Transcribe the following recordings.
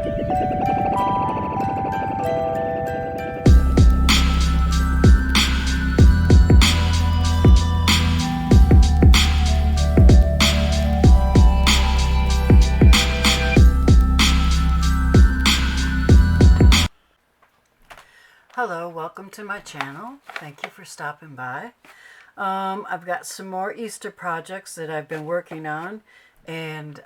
Hello, welcome to my channel. Thank you for stopping by. I've got some more Easter projects that I've been working on, and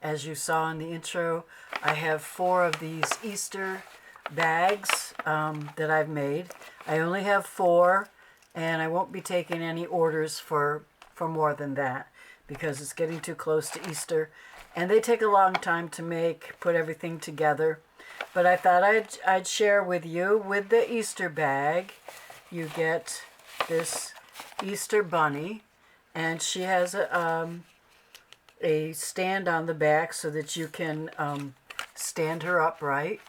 as you saw in the intro, I have 4 of these Easter bags that I've made. I only have 4, and I won't be taking any orders for more than that because it's getting too close to Easter, and they take a long time to make, put everything together. But I thought I'd share with you, with the Easter bag, you get this Easter bunny, and she has a stand on the back so that you can stand her upright.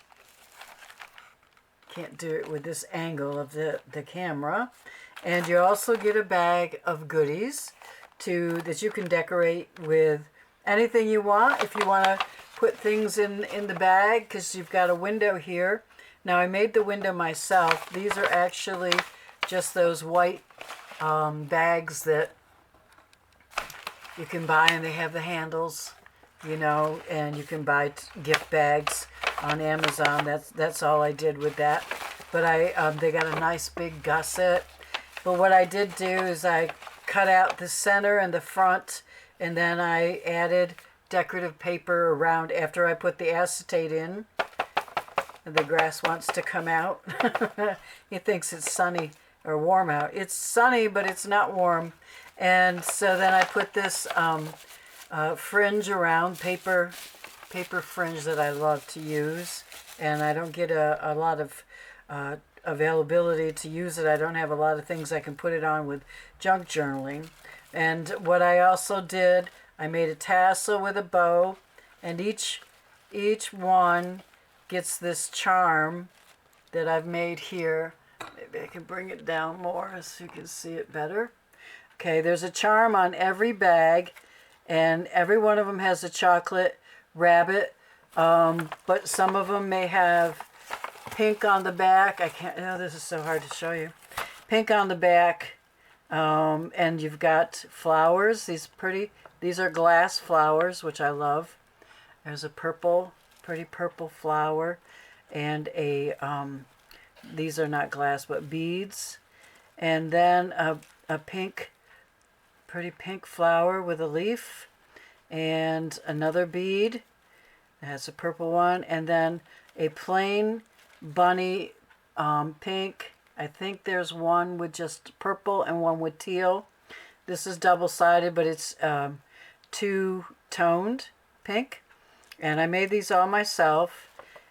Can't do it with this angle of the camera. And you also get a bag of goodies that you can decorate with anything you want. If you want to put things in the bag, because you've got a window here. Now I made the window myself. These are actually just those white bags that you can buy, and they have the handles, you know, and you can buy gift bags on Amazon. That's all I did with that. But they got a nice big gusset. But what I did do is I cut out the center and the front, and then I added decorative paper around after I put the acetate in. The grass wants to come out. He thinks it's sunny or warm out. It's sunny, but it's not warm. And so then I put this fringe around, paper fringe that I love to use. And I don't get a lot of availability to use it. I don't have a lot of things I can put it on with junk journaling. And what I also did, I made a tassel with a bow, and each one gets this charm that I've made here. Maybe I can bring it down more so you can see it better. Okay, there's a charm on every bag, and every one of them has a chocolate rabbit, but some of them may have pink on the back. I can't, oh, this is so hard to show you. Pink on the back, and you've got flowers, these are glass flowers, which I love. There's a pretty purple flower, and these are not glass, but beads. And then a pretty pink flower with a leaf, and another bead. It has a purple one, and then a plain bunny, pink. I think there's one with just purple and one with teal. This is double-sided, but it's two-toned pink. And I made these all myself.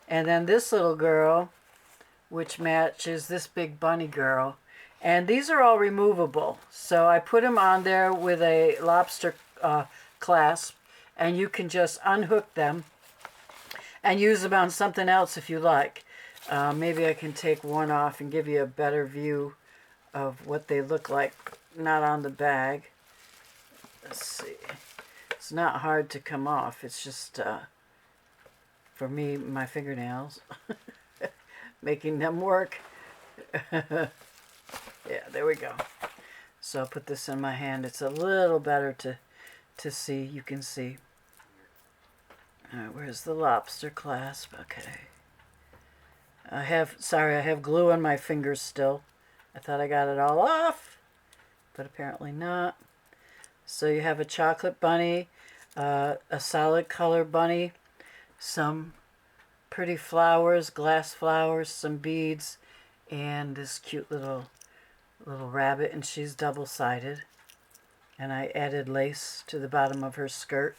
And then this little girl, which matches this big bunny girl. And these are all removable. So I put them on there with a lobster clasp. And you can just unhook them and use them on something else if you like. Maybe I can take one off and give you a better view of what they look like, not on the bag. Let's see. It's not hard to come off. It's just, for me, my fingernails, making them work. Yeah, there we go. So I'll put this in my hand. It's a little better to see. You can see. All right, where's the lobster clasp? Okay. I have glue on my fingers still. I thought I got it all off, but apparently not. So you have a chocolate bunny, a solid color bunny, some pretty flowers, glass flowers, some beads, and this cute little rabbit, and she's double-sided. And I added lace to the bottom of her skirt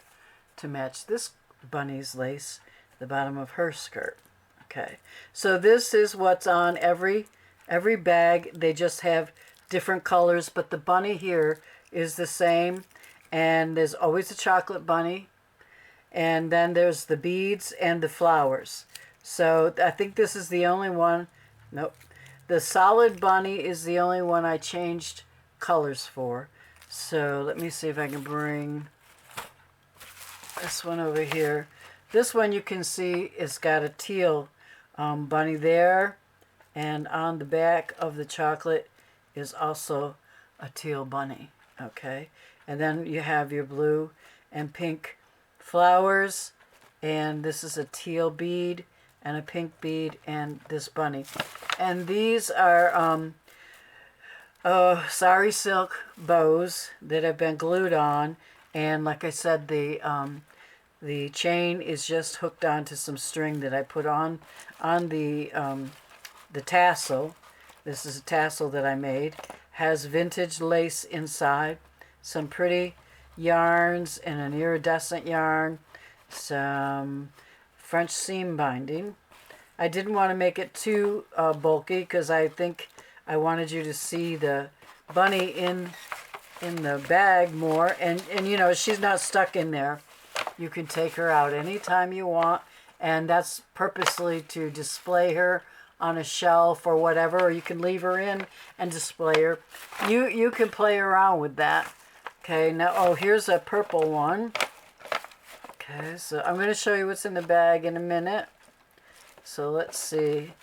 to match this bunny's lace, the bottom of her skirt. Okay, so this is what's on every bag. They just have different colors, but the bunny here is the same, and there's always a chocolate bunny, and then there's the beads and the flowers. So I think this is the only one. Nope, the solid bunny is the only one I changed colors for. So let me see if I can bring this one over here. This one you can see it's got a teal bunny there, and on the back of the chocolate is also a teal bunny. Okay, and then you have your blue and pink flowers, and this is a teal bead and a pink bead and this bunny. And these are sari silk bows that have been glued on, and like I said, the chain is just hooked onto some string that I put on the tassel. This is a tassel that I made. Has vintage lace inside, some pretty yarns and an iridescent yarn, some French seam binding. I didn't want to make it too bulky because I think I wanted you to see the bunny in the bag more, and you know, she's not stuck in there. You can take her out anytime you want, and that's purposely to display her on a shelf or whatever, or you can leave her in and display her. You can play around with that. Okay, now, oh, here's a purple one. Okay, so I'm going to show you what's in the bag in a minute. So let's see.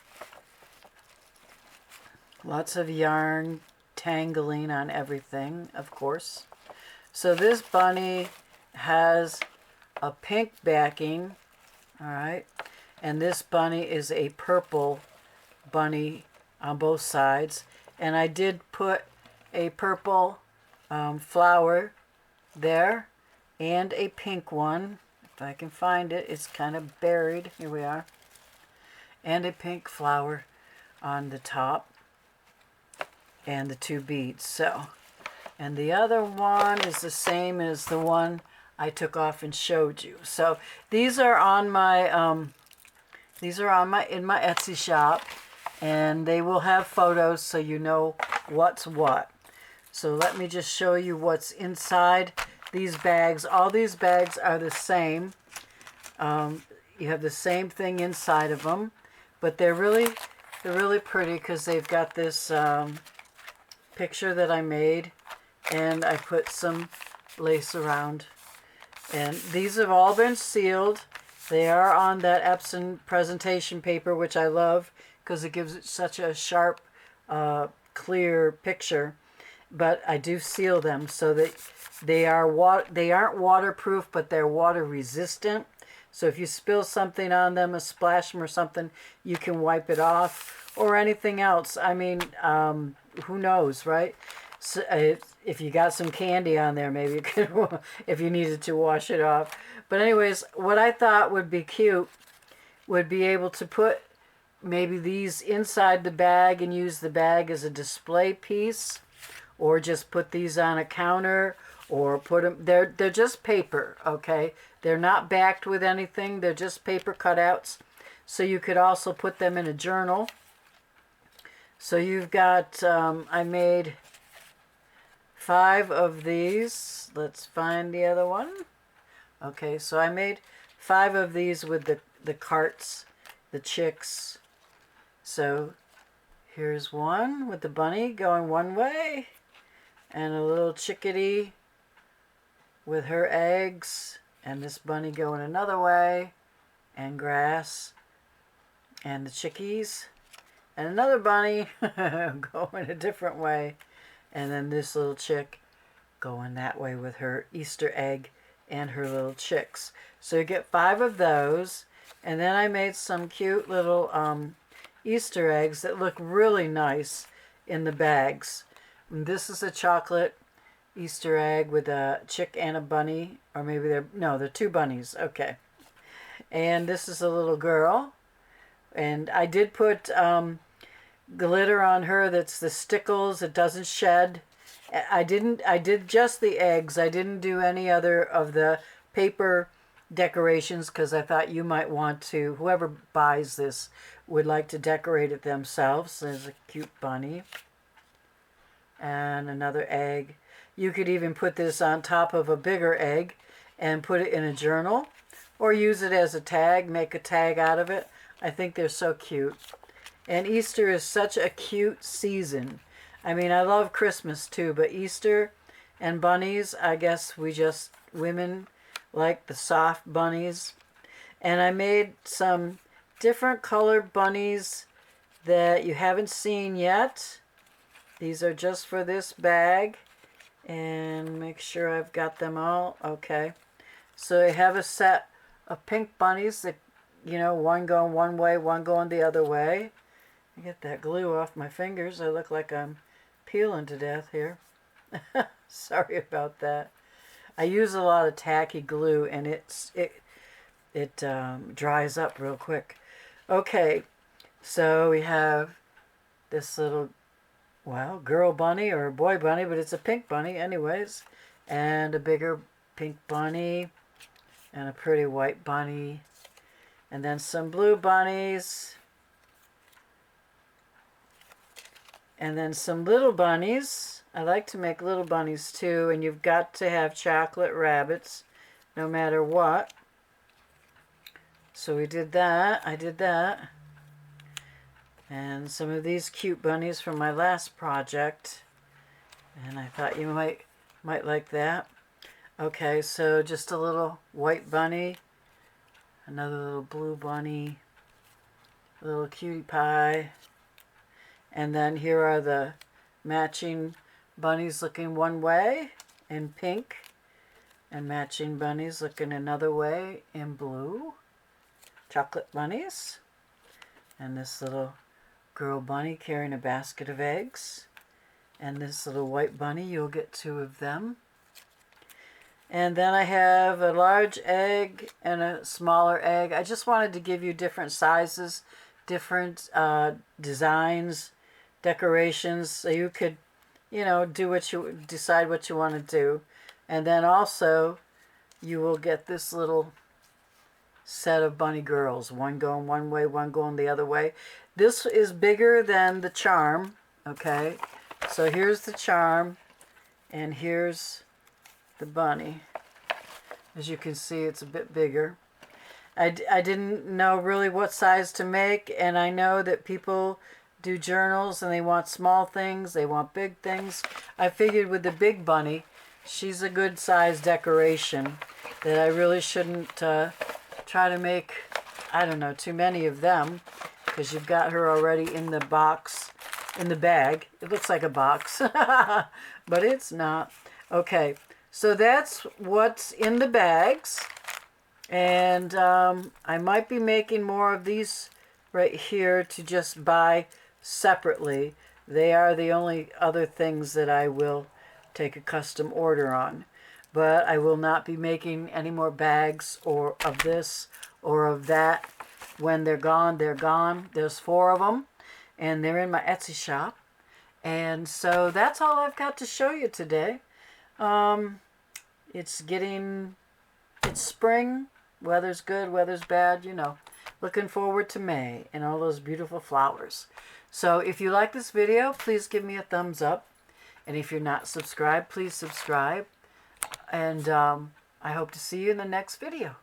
Lots of yarn tangling on everything, of course. So this bunny has a pink backing, all right, and this bunny is a purple bunny on both sides, and I did put a purple flower there and a pink one, if I can find it. It's kind of buried. Here we are. And a pink flower on the top and the two beads. So, and the other one is the same as the one I took off and showed you. So these are on my in my Etsy shop, and they will have photos so you know what's what. So let me just show you what's inside these bags. All these bags are the same. You have the same thing inside of them, but they're really pretty because they've got this picture that I made, and I put some lace around. And these have all been sealed. They are on that Epson presentation paper, which I love because it gives it such a sharp, clear picture. But I do seal them so that they aren't waterproof, but they're water resistant. So if you spill something on them, a splash them or something, you can wipe it off, or anything else. I mean, who knows, right? So, if you got some candy on there, maybe you could, if you needed to wash it off. But anyways, what I thought would be cute would be able to put maybe these inside the bag and use the bag as a display piece, or just put these on a counter, or put them, they're just paper, okay? They're not backed with anything. They're just paper cutouts. So you could also put them in a journal. So you've got, I made 5 of these. Let's find the other one. Okay, so I made 5 of these with the carts, the chicks. So here's one with the bunny going one way, and a little chickadee with her eggs, and this bunny going another way, and grass, and the chickies, and another bunny going a different way, and then this little chick going that way with her Easter egg and her little chicks. So you get 5 of those, and then I made some cute little Easter eggs that look really nice in the bags. And this is a chocolate Easter egg with a chick and a bunny, or maybe they're 2 bunnies. Okay. And this is a little girl, and I did put glitter on her that's the stickles. It doesn't shed. I did just the eggs. I didn't do any other of the paper decorations because I thought you might want to, whoever buys this would like to decorate it themselves. There's a cute bunny and another egg. You could even put this on top of a bigger egg and put it in a journal, or use it as a tag, make a tag out of it. I think they're so cute. And Easter is such a cute season. I mean, I love Christmas too, but Easter and bunnies, I guess women like the soft bunnies. And I made some different color bunnies that you haven't seen yet. These are just for this bag. And make sure I've got them all. Okay. So I have a set of pink bunnies that, you know, one going one way, one going the other way. I get that glue off my fingers. I look like I'm peeling to death here. Sorry about that. I use a lot of tacky glue and it dries up real quick. Okay, so we have this little, well, girl bunny or boy bunny, but it's a pink bunny anyways, and a bigger pink bunny, and a pretty white bunny, and then some blue bunnies, and then some little bunnies. I like to make little bunnies too, and you've got to have chocolate rabbits no matter what. So we did that. I did that. And some of these cute bunnies from my last project. And I thought you might like that. Okay, so just a little white bunny. Another little blue bunny. A little cutie pie. And then here are the matching bunnies looking one way in pink. And matching bunnies looking another way in blue. Chocolate bunnies. And this little girl bunny carrying a basket of eggs. And this little white bunny, you'll get 2 of them. And then I have a large egg and a smaller egg. I just wanted to give you different sizes, different designs, decorations, so you could, you know, decide what you want to do. And then also, you will get this little set of bunny girls, one going one way, one going the other way. This is bigger than the charm, okay? So here's the charm, and here's the bunny. As you can see, it's a bit bigger. I didn't know really what size to make, and I know that people do journals and they want small things, they want big things. I figured with the big bunny, she's a good size decoration, that I really shouldn't try to make, I don't know, too many of them, because you've got her already in the box, in the bag. It looks like a box, but it's not. Okay, so that's what's in the bags, and I might be making more of these right here to just buy separately. They are the only other things that I will take a custom order on. But I will not be making any more bags or of this or of that. When they're gone, they're gone. There's 4 of them, and they're in my Etsy shop. And so that's all I've got to show you today. It's spring. Weather's good, weather's bad, you know. Looking forward to May and all those beautiful flowers. So if you like this video, please give me a thumbs up. And if you're not subscribed, please subscribe. And I hope to see you in the next video.